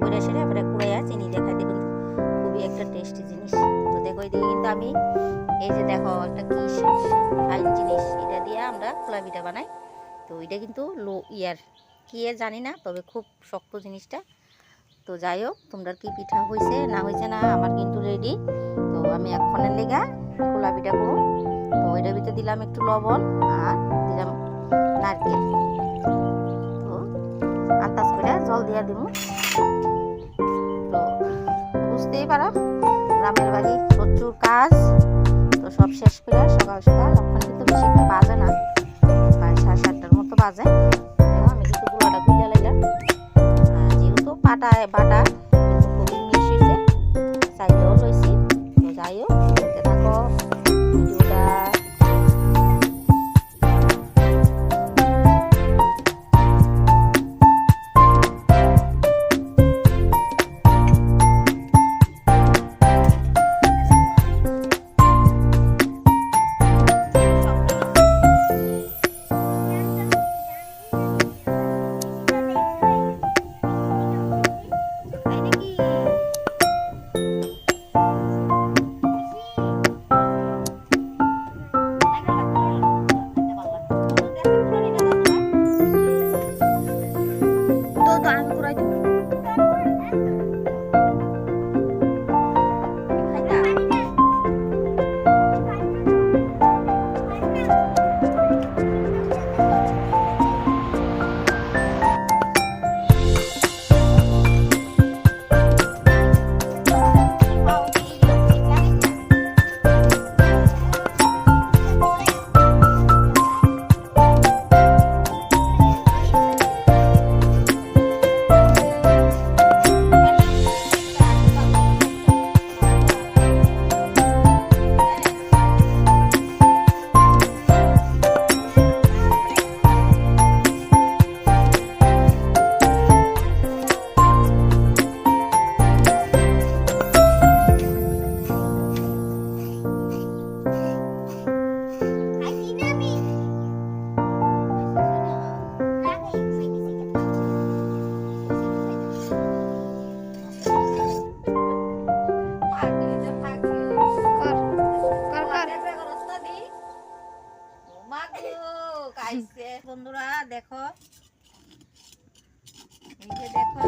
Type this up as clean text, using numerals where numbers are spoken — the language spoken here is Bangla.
করে সেরে এবারে কুড়াইয়া চিনি দেখাই দেখুন খুবই একটা টেস্টি জিনিস। তো দেখো এদিকে কিন্তু আমি এই যে দেখো একটা কি ফাইন জিনিস এটা দিয়ে আমরা খোলা পিঠা বানাই। তো এটা কিন্তু কি এর জানি না, তবে খুব শক্ত জিনিসটা। তো যাই হোক তোমরা কি পিঠা হয়েছে না হয়েছে না, আমার কিন্তু রেডি। তো আমি এক্ষণের লেগা খোলা পিঠা করব। তো ওইটার ভিতরে দিলাম একটু লবণ আর দিলাম নারকেল। তো আন্দাজ করে জল দিয়া দিব। তো বুঝতেই পারো গ্রামের বাড়ি প্রচুর কাজ। তো সব শেষ করে সকাল সকাল ওখানে কিন্তু বেশি একটা বাজে না, প্রায় 7:30টার মতো বাজে। আমি কিন্তু গুঁড়াটা গুলিয়ে লাইলাম, যেহেতু বাটা কিন্তু খুবই মিশ হয়েছে, চাইলেও লইছি। তো যাই হোক দেখতে থাকো ভিডিওটা। বন্ধুরা দেখো, এই যে দেখো